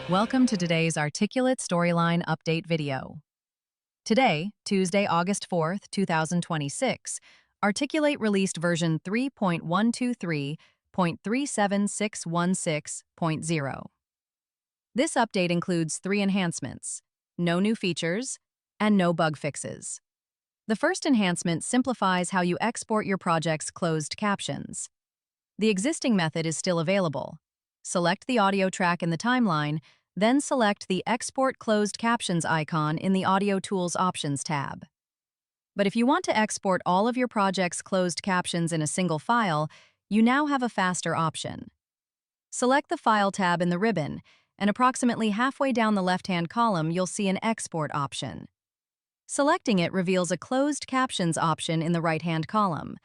Welcome to today's Articulate Storyline Update video. Today, Tuesday, August 4th, 2026, Articulate released version 3.123.37616.0. This update includes 3 enhancements, no new features, and no bug fixes. The first enhancement simplifies how you export your project's closed captions. The existing method is still available. Select the audio track in the timeline, then select the Export Closed Captions icon in the Audio Tools Options tab. But if you want to export all of your project's closed captions in a single file, you now have a faster option. Select the File tab in the ribbon, and approximately halfway down the left-hand column you'll see an Export option. Selecting it reveals a Closed Captions option in the right-hand column.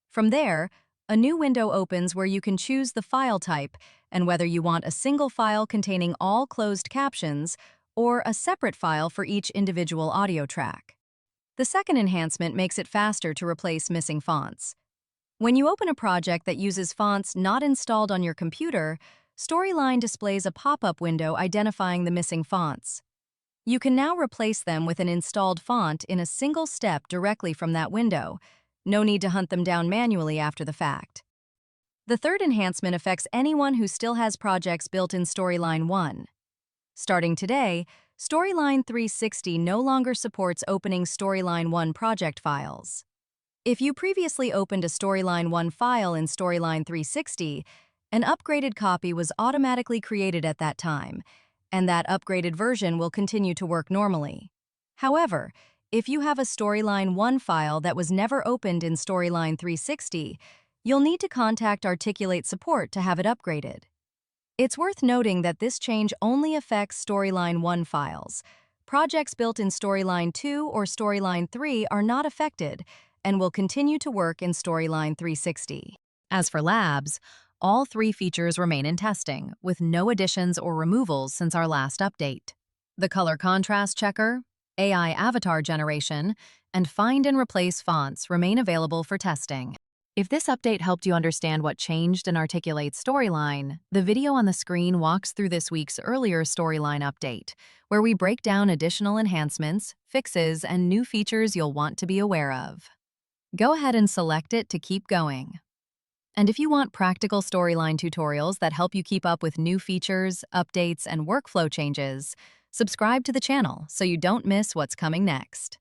From there, a new window opens where you can choose the file type and whether you want a single file containing all closed captions or a separate file for each individual audio track. The second enhancement makes it faster to replace missing fonts. When you open a project that uses fonts not installed on your computer, Storyline displays a pop-up window identifying the missing fonts. You can now replace them with an installed font in a single step directly from that window. No need to hunt them down manually after the fact. The third enhancement affects anyone who still has projects built in Storyline 1. Starting today, Storyline 360 no longer supports opening Storyline 1 project files. If you previously opened a Storyline 1 file in Storyline 360, an upgraded copy was automatically created at that time, and that upgraded version will continue to work normally. However, if you have a Storyline 1 file that was never opened in Storyline 360, you'll need to contact Articulate support to have it upgraded. It's worth noting that this change only affects Storyline 1 files. Projects built in Storyline 2 or Storyline 3 are not affected and will continue to work in Storyline 360. As for labs, all 3 features remain in testing, with no additions or removals since our last update. The color contrast checker, AI avatar generation, and find and replace fonts remain available for testing. If this update helped you understand what changed in Articulate's Storyline, the video on the screen walks through this week's earlier Storyline update, where we break down additional enhancements, fixes, and new features you'll want to be aware of. Go ahead and select it to keep going. And if you want practical Storyline tutorials that help you keep up with new features, updates, and workflow changes, subscribe to the channel so you don't miss what's coming next.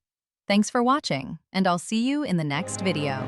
Thanks for watching, and I'll see you in the next video.